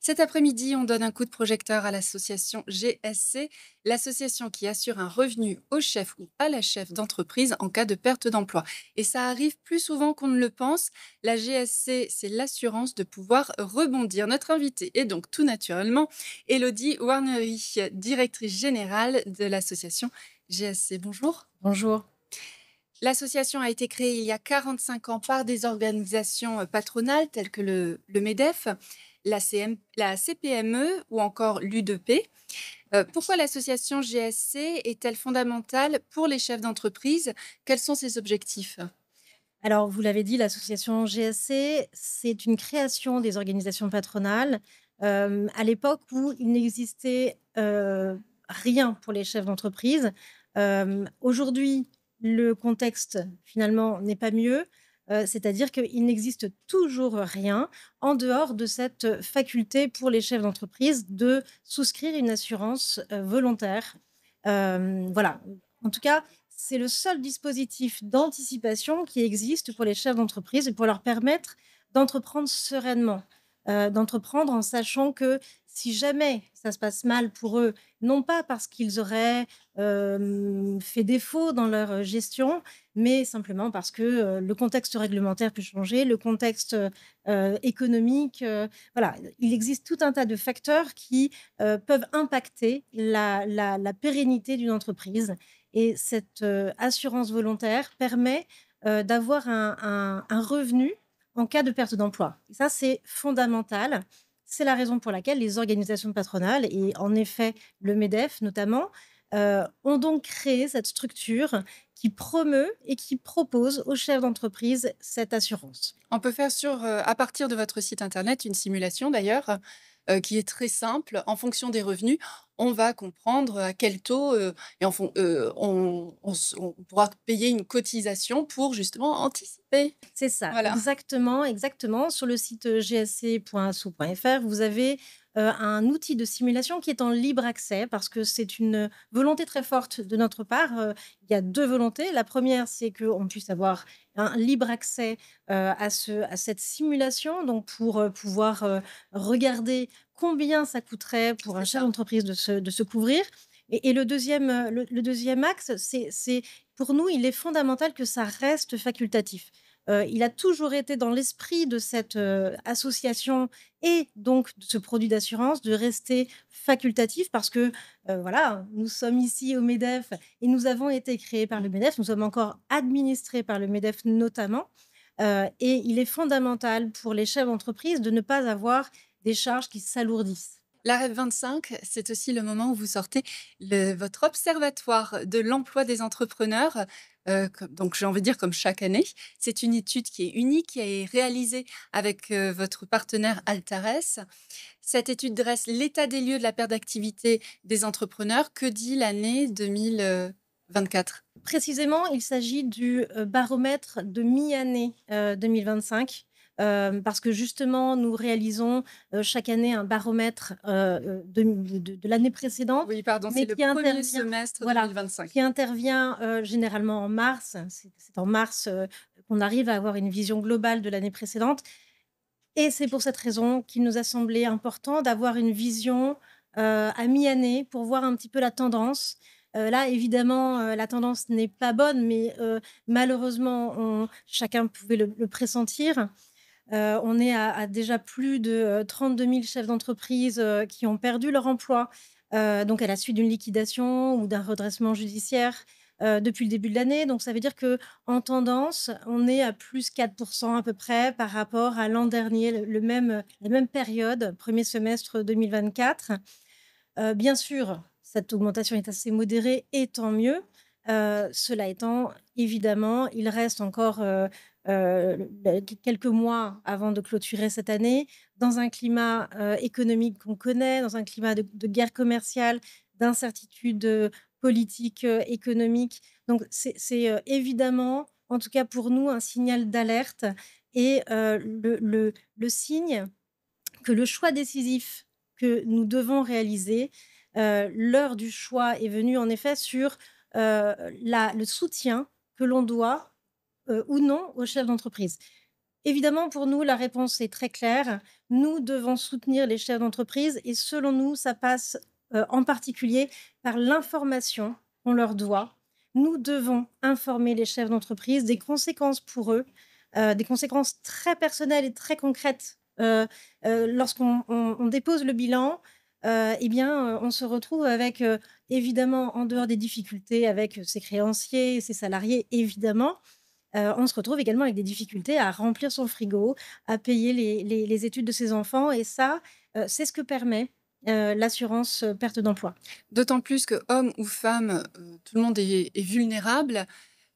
Cet après-midi, on donne un coup de projecteur à l'association GSC, l'association qui assure un revenu au chef ou à la chef d'entreprise en cas de perte d'emploi. Et ça arrive plus souvent qu'on ne le pense. La GSC, c'est l'assurance de pouvoir rebondir. Notre invitée est donc tout naturellement Elodie Warnery, directrice générale de l'association GSC. Bonjour. Bonjour. L'association a été créée il y a 45 ans par des organisations patronales telles que le MEDEF, la CPME ou encore l'UDP. Pourquoi l'association GSC est-elle fondamentale pour les chefs d'entreprise? Quels sont ses objectifs? Alors, vous l'avez dit, l'association GSC, c'est une création des organisations patronales, à l'époque où il n'existait, rien pour les chefs d'entreprise. Aujourd'hui, le contexte, finalement, n'est pas mieux, c'est-à-dire qu'il n'existe toujours rien en dehors de cette faculté pour les chefs d'entreprise de souscrire une assurance, volontaire. Voilà. En tout cas, c'est le seul dispositif d'anticipation qui existe pour les chefs d'entreprise et pour leur permettre d'entreprendre sereinement. D'entreprendre en sachant que si jamais ça se passe mal pour eux, non pas parce qu'ils auraient, fait défaut dans leur gestion, mais simplement parce que, le contexte réglementaire peut changer, le contexte, économique, voilà. Il existe tout un tas de facteurs qui, peuvent impacter la pérennité d'une entreprise et cette, assurance volontaire permet, d'avoir un revenu en cas de perte d'emploi. Et ça, c'est fondamental. C'est la raison pour laquelle les organisations patronales et en effet le MEDEF notamment, ont donc créé cette structure qui promeut et qui propose aux chefs d'entreprise cette assurance. On peut faire à partir de votre site internet une simulation d'ailleurs, qui est très simple. En fonction des revenus, on va comprendre à quel taux, et on pourra payer une cotisation pour justement anticiper. C'est ça, Voilà. exactement, exactement. Sur le site, gsc.asso.fr, vous avez, un outil de simulation qui est en libre accès parce que c'est une volonté très forte de notre part. Il y a 2 volontés. La première, c'est qu'on puisse avoir un libre accès, à cette simulation, donc pour, pouvoir, regarder combien ça coûterait pour un C'est chef ça. d'entreprise de se couvrir et le 2e, le 2e axe, c'est pour nous, il est fondamental que ça reste facultatif. Il a toujours été dans l'esprit de cette, association et donc de ce produit d'assurance de rester facultatif parce que, voilà, nous sommes ici au MEDEF et nous avons été créés par le MEDEF. Nous sommes encore administrés par le MEDEF notamment, et il est fondamental pour les chefs d'entreprise de ne pas avoir des charges qui s'alourdissent. La REF 25, c'est aussi le moment où vous sortez votre observatoire de l'emploi des entrepreneurs. Donc, j'ai envie de dire comme chaque année. C'est une étude qui est unique, qui est réalisée avec votre partenaire Altares. Cette étude dresse l'état des lieux de la perte d'activité des entrepreneurs. Que dit l'année 2024? Précisément, il s'agit du, baromètre de mi-année, 2025, parce que justement nous réalisons, chaque année un baromètre, de l'année précédente, Oui, pardon, c'est mais le qui premier intervient semestre voilà, 2025. qui intervient, généralement en mars. C'est en mars, qu'on arrive à avoir une vision globale de l'année précédente et c'est pour cette raison qu'il nous a semblé important d'avoir une vision, à mi-année pour voir un petit peu la tendance. Là, évidemment, la tendance n'est pas bonne, mais malheureusement, chacun pouvait le pressentir. On est à déjà plus de, 32 000 chefs d'entreprise, qui ont perdu leur emploi, donc à la suite d'une liquidation ou d'un redressement judiciaire, depuis le début de l'année. Donc ça veut dire que en tendance, on est à plus 4% à peu près par rapport à l'an dernier, le même, la même période, premier semestre 2024. Bien sûr, cette augmentation est assez modérée et tant mieux. Cela étant, évidemment, il reste encore, quelques mois avant de clôturer cette année, dans un climat, économique qu'on connaît, dans un climat de guerre commerciale, d'incertitude, politique, économique. Donc c'est évidemment, en tout cas pour nous, un signal d'alerte et le signe que le choix décisif que nous devons réaliser, l'heure du choix est venue en effet sur, la le soutien que l'on doit, ou non aux chefs d'entreprise. Évidemment, pour nous, la réponse est très claire. Nous devons soutenir les chefs d'entreprise et selon nous, ça passe en particulier par l'information qu'on leur doit. Nous devons informer les chefs d'entreprise des conséquences pour eux, des conséquences très personnelles et très concrètes. Lorsqu'on dépose le bilan, eh bien, on se retrouve avec, évidemment, en dehors des difficultés avec ses créanciers, ses salariés, évidemment, on se retrouve également avec des difficultés à remplir son frigo, à payer les études de ses enfants et ça, c'est ce que permet, l'assurance, perte d'emploi. D'autant plus que homme ou femme, tout le monde est vulnérable,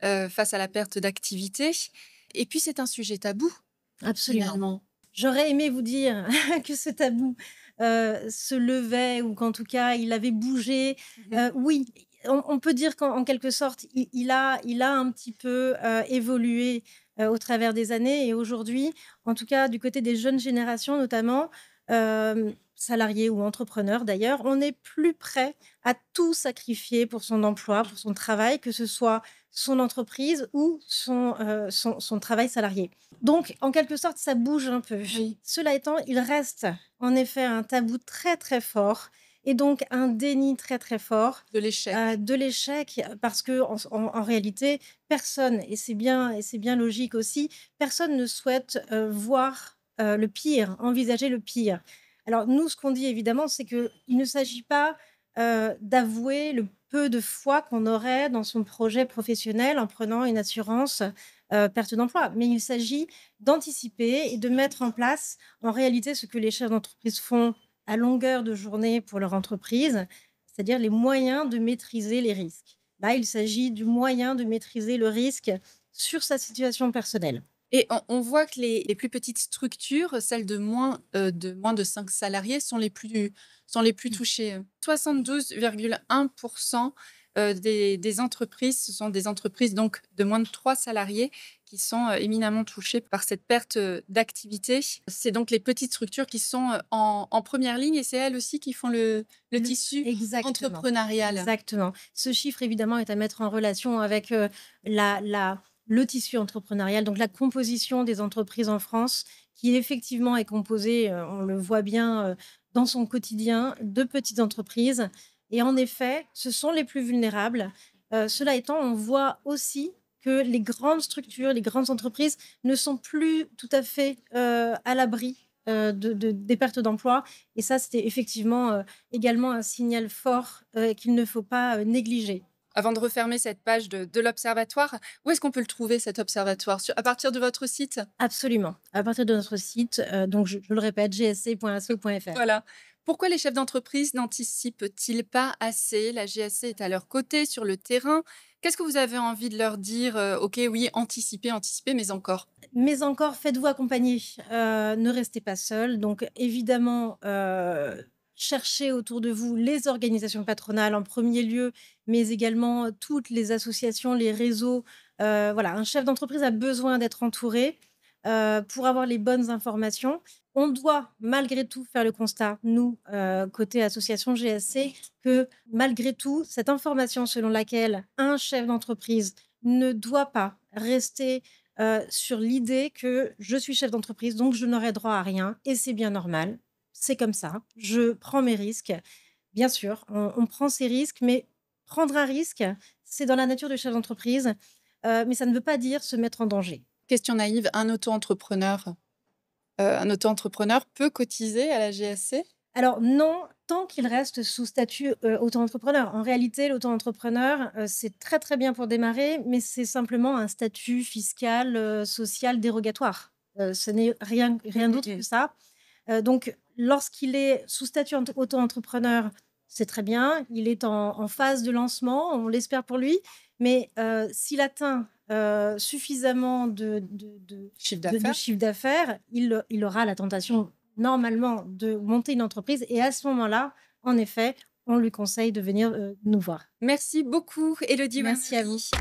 face à la perte d'activité et puis c'est un sujet tabou, Absolument. finalement. J'aurais aimé vous dire que ce tabou, se levait ou qu'en tout cas il avait bougé. Mmh. Oui, on peut dire qu'en quelque sorte il a un petit peu, évolué, au travers des années et aujourd'hui, en tout cas du côté des jeunes générations notamment, salariés ou entrepreneurs d'ailleurs, on est plus prêt à tout sacrifier pour son emploi, pour son travail, que ce soit son entreprise ou son travail salarié. Donc, en quelque sorte, ça bouge un peu. Oui, Cela étant, il reste en effet un tabou très, très fort et donc un déni très, très fort, de l'échec. de l'échec parce qu'en réalité, personne et c'est bien logique aussi, personne ne souhaite, voir, le pire, envisager le pire. Alors nous, ce qu'on dit évidemment, c'est qu'il ne s'agit pas, d'avouer le peu de foi qu'on aurait dans son projet professionnel en prenant une assurance, perte d'emploi. Mais il s'agit d'anticiper et de mettre en place, en réalité, ce que les chefs d'entreprise font à longueur de journée pour leur entreprise, c'est-à-dire les moyens de maîtriser les risques. Là, il s'agit du moyen de maîtriser le risque sur sa situation personnelle. Et on voit que les plus petites structures, celles de moins de 5 salariés sont les plus touchées. 72,1 des entreprises, ce sont des entreprises donc de moins de 3 salariés qui sont, éminemment touchées par cette perte, d'activité. C'est donc les petites structures qui sont, en première ligne et c'est elles aussi qui font le Le tissu Exactement, entrepreneurial. exactement. Ce chiffre évidemment est à mettre en relation avec, le tissu entrepreneurial, donc la composition des entreprises en France qui effectivement est composée, on le voit bien, dans son quotidien, de petites entreprises et en effet, ce sont les plus vulnérables. Cela étant, on voit aussi que les grandes structures, les grandes entreprises ne sont plus tout à fait, à l'abri, des pertes d'emplois et ça, c'était effectivement, également un signal fort, qu'il ne faut pas, négliger. Avant de refermer cette page de l'observatoire, où est-ce qu'on peut le trouver cet observatoire? À partir de votre site? Absolument. À partir de notre site, donc je le répète, gsc.asso.fr. Voilà. Pourquoi les chefs d'entreprise n'anticipent-ils pas assez? La GSC est à leur côté sur le terrain. Qu'est-ce que vous avez envie de leur dire? Ok, oui, anticipez, anticipez, mais encore. Mais encore, faites-vous accompagner, ne restez pas seul. Donc évidemment, cherchez autour de vous les organisations patronales en premier lieu, mais également toutes les associations, les réseaux. Voilà, un chef d'entreprise a besoin d'être entouré, pour avoir les bonnes informations. On doit malgré tout faire le constat, nous, côté association GSC, que malgré tout, cette information selon laquelle un chef d'entreprise ne doit pas rester, sur l'idée que je suis chef d'entreprise, donc je n'aurai droit à rien et c'est bien normal. C'est comme ça, je prends mes risques. Bien sûr, on prend ses risques, mais prendre un risque, c'est dans la nature du chef d'entreprise, mais ça ne veut pas dire se mettre en danger. Question naïve, un auto-entrepreneur peut cotiser à la GSC? Alors non, tant qu'il reste sous statut, auto-entrepreneur. En réalité, l'auto-entrepreneur, c'est très, très bien pour démarrer, mais c'est simplement un statut fiscal, social dérogatoire. Ce n'est rien d'autre que ça. Donc lorsqu'il est sous statut auto-entrepreneur, c'est très bien, il est en phase de lancement, on l'espère pour lui, mais s'il atteint, suffisamment Chiffre de d'affaires? chiffre d'affaires, il aura la tentation normalement de monter une entreprise et à ce moment-là, en effet, on lui conseille de venir, nous voir. Merci beaucoup, Élodie Merci à Wannery. vous.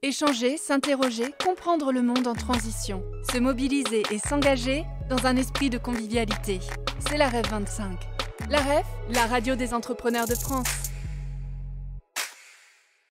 Échanger, s'interroger, comprendre le monde en transition, se mobiliser et s'engager dans un esprit de convivialité. C'est la REF 25. La REF, la radio des entrepreneurs de France.